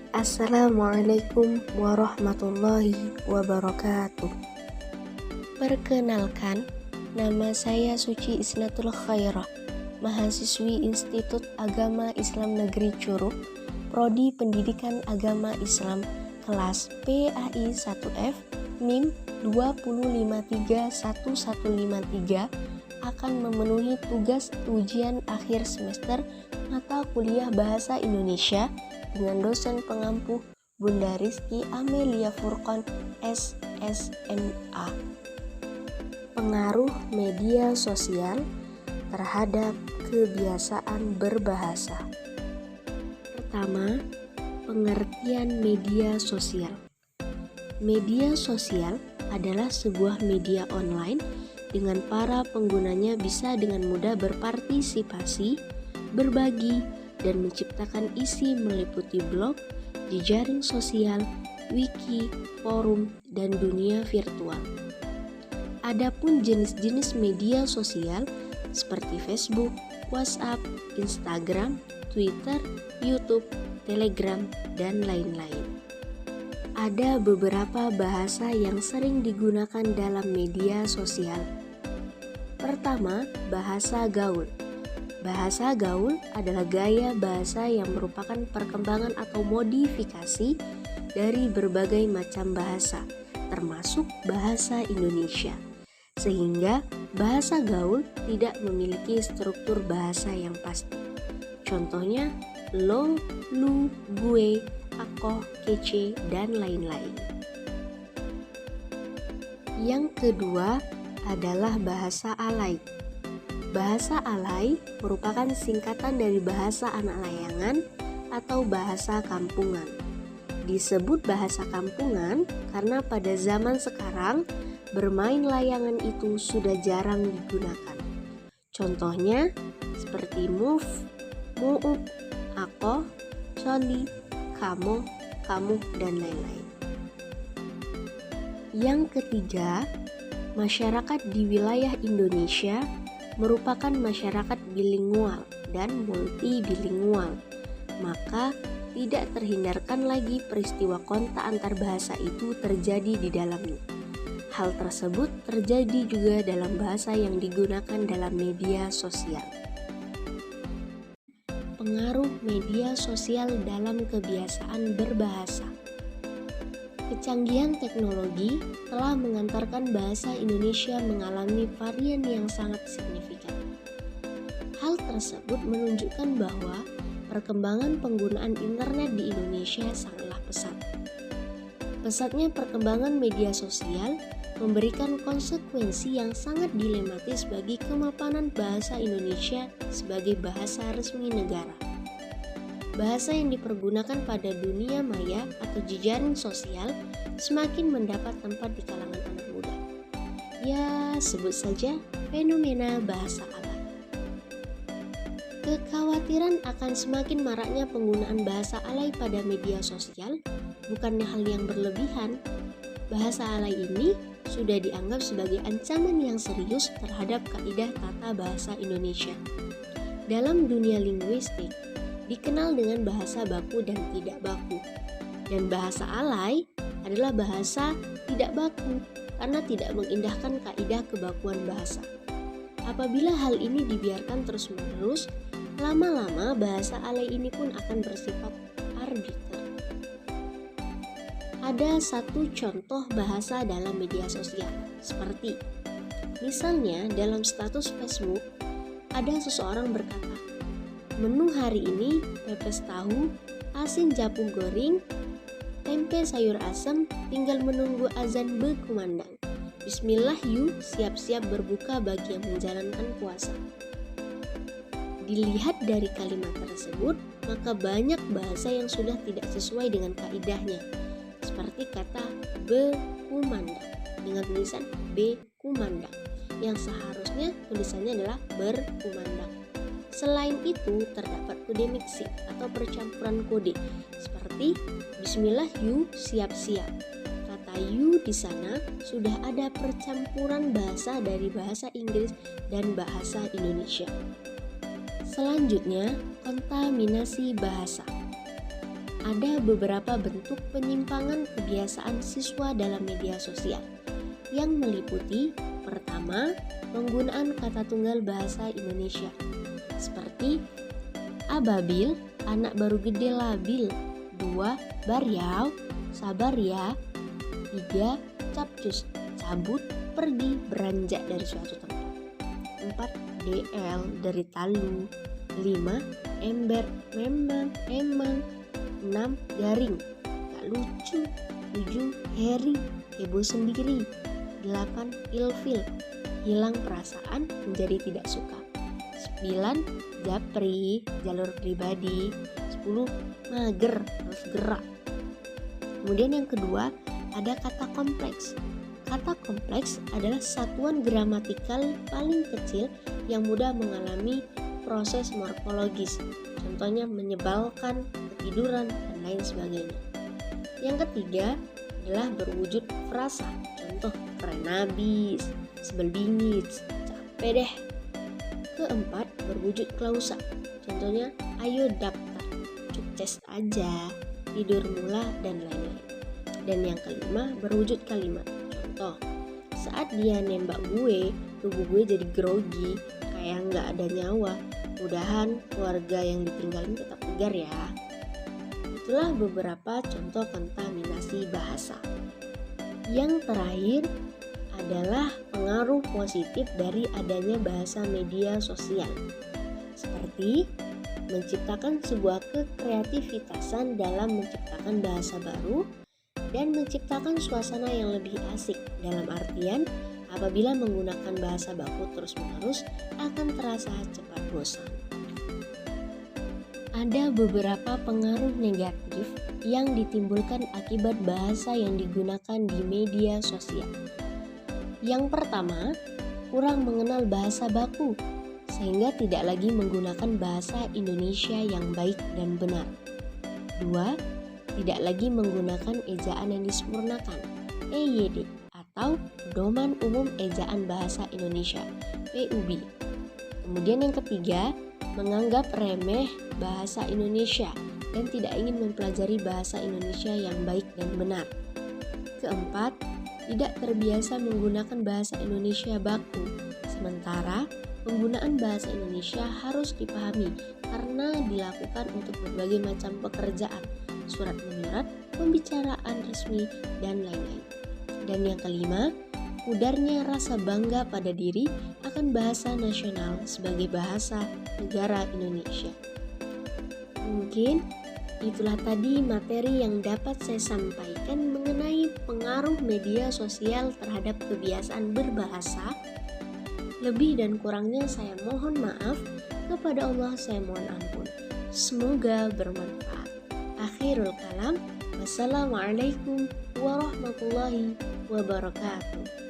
Assalamualaikum warahmatullahi wabarakatuh. Perkenalkan, nama saya Suci Isnatul Khairah, mahasiswi Institut Agama Islam Negeri Curug, Prodi Pendidikan Agama Islam, kelas PAI 1F, NIM 2053153, akan memenuhi tugas ujian akhir semester mata kuliah Bahasa Indonesia dengan dosen pengampu Bunda Rizky Amelia Furqon, SSMA. Pengaruh media sosial terhadap kebiasaan berbahasa. Pertama, pengertian media sosial. Media sosial adalah sebuah media online dengan para penggunanya bisa dengan mudah berpartisipasi, berbagi, dan menciptakan isi meliputi blog, jejaring sosial, wiki, forum, dan dunia virtual. Adapun jenis-jenis media sosial seperti Facebook, WhatsApp, Instagram, Twitter, YouTube, Telegram, dan lain-lain. Ada beberapa bahasa yang sering digunakan dalam media sosial. Pertama, bahasa gaul. Bahasa gaul adalah gaya bahasa yang merupakan perkembangan atau modifikasi dari berbagai macam bahasa, termasuk bahasa Indonesia. Sehingga bahasa gaul tidak memiliki struktur bahasa yang pasti. Contohnya lo, lu, gue, aku, kece, dan lain-lain. Yang kedua adalah bahasa alay. Bahasa alay merupakan singkatan dari bahasa anak layangan atau bahasa kampungan. Disebut bahasa kampungan karena pada zaman sekarang bermain layangan itu sudah jarang digunakan. Contohnya seperti move, muup, ako, coli, kamu, dan lain-lain. Yang ketiga, masyarakat di wilayah Indonesia merupakan masyarakat bilingual dan multibilingual, maka tidak terhindarkan lagi peristiwa kontak antar bahasa itu terjadi di dalamnya. Hal tersebut terjadi juga dalam bahasa yang digunakan dalam media sosial. Pengaruh media sosial dalam kebiasaan berbahasa. Kecanggihan teknologi telah mengantarkan bahasa Indonesia mengalami varian yang sangat signifikan. Hal tersebut menunjukkan bahwa perkembangan penggunaan internet di Indonesia sangatlah pesat. Pesatnya perkembangan media sosial memberikan konsekuensi yang sangat dilematis bagi kemapanan bahasa Indonesia sebagai bahasa resmi negara. Bahasa yang dipergunakan pada dunia maya atau jejaring sosial semakin mendapat tempat di kalangan anak muda. Ya, sebut saja fenomena bahasa alay. Kekhawatiran akan semakin maraknya penggunaan bahasa alay pada media sosial bukannya hal yang berlebihan. Bahasa alay ini sudah dianggap sebagai ancaman yang serius terhadap kaidah tata bahasa Indonesia. Dalam dunia linguistik, dikenal dengan bahasa baku dan tidak baku. Dan bahasa alay adalah bahasa tidak baku karena tidak mengindahkan kaidah kebakuan bahasa. Apabila hal ini dibiarkan terus-menerus, lama-lama bahasa alay ini pun akan bersifat arbiter. Ada satu contoh bahasa dalam media sosial, seperti misalnya dalam status Facebook, ada seseorang berkata, menu hari ini pepes tahu, asin japung goreng, tempe sayur asam, tinggal menunggu azan berkumandang. Bismillah yuk, siap-siap berbuka bagi yang menjalankan puasa. Dilihat dari kalimat tersebut, maka banyak bahasa yang sudah tidak sesuai dengan kaidahnya. Seperti kata berkumandang dengan tulisan B kumandang, yang seharusnya tulisannya adalah berkumandang. Selain itu, terdapat kode mixing atau percampuran kode seperti Bismillah you siap-siap. Kata you di sana sudah ada percampuran bahasa dari bahasa Inggris dan bahasa Indonesia. Selanjutnya, kontaminasi bahasa. ada beberapa bentuk penyimpangan kebiasaan siswa dalam media sosial yang meliputi: pertama, penggunaan kata tunggal bahasa Indonesia seperti ababil, anak baru gede labil. 2. Bariau, sabar ya. 3. Capcus, cabut, pergi, beranjak dari suatu tempat. 4. DL, dari talu. 5. Ember, memang, emang. 6. Garing, gak lucu. 7. Heri, heboh sendiri. 8. Ilfil, hilang perasaan menjadi tidak suka. 9. Japri, jalur pribadi. 10. Mager, harus gerak. Kemudian yang kedua, ada kata kompleks. Kata kompleks adalah satuan gramatikal paling kecil yang mudah mengalami proses morfologis. Contohnya menyebalkan, ketiduran, dan lain sebagainya. Yang ketiga adalah berwujud frasa. Contoh, keren abis, sebel bingit, capek deh. Keempat, berwujud klausa. Contohnya, ayo daftar, sukses aja, tidur mula, dan lain-lain. Dan yang kelima, berwujud kalimat. Contoh, saat dia nembak gue, tubuh gue jadi grogi, kayak nggak ada nyawa. Mudahan keluarga yang ditinggalin tetap tegar ya. Itulah beberapa contoh kontaminasi bahasa. Yang terakhir adalah pengaruh positif dari adanya bahasa media sosial, seperti menciptakan sebuah kekreativitasan dalam menciptakan bahasa baru dan menciptakan suasana yang lebih asik. Dalam artian, apabila menggunakan bahasa baku terus-menerus akan terasa cepat bosan. Ada beberapa pengaruh negatif yang ditimbulkan akibat bahasa yang digunakan di media sosial. Yang pertama, kurang mengenal bahasa baku, sehingga tidak lagi menggunakan bahasa Indonesia yang baik dan benar. 2. Tidak lagi menggunakan ejaan yang disempurnakan, EYD, atau Pedoman Umum Ejaan Bahasa Indonesia, PUB. Kemudian yang ketiga, menganggap remeh bahasa Indonesia dan tidak ingin mempelajari bahasa Indonesia yang baik dan benar. Keempat, tidak terbiasa menggunakan bahasa Indonesia baku, sementara penggunaan bahasa Indonesia harus dipahami karena dilakukan untuk berbagai macam pekerjaan, surat menyurat, pembicaraan resmi, dan lain-lain. Dan yang kelima, pudarnya rasa bangga pada diri akan bahasa nasional sebagai bahasa negara Indonesia. Mungkin itulah tadi materi yang dapat saya sampaikan mengenai pengaruh media sosial terhadap kebiasaan berbahasa. Lebih dan kurangnya saya mohon maaf, kepada Allah saya mohon ampun. Semoga bermanfaat. Akhirul kalam, wassalamualaikum warahmatullahi wabarakatuh.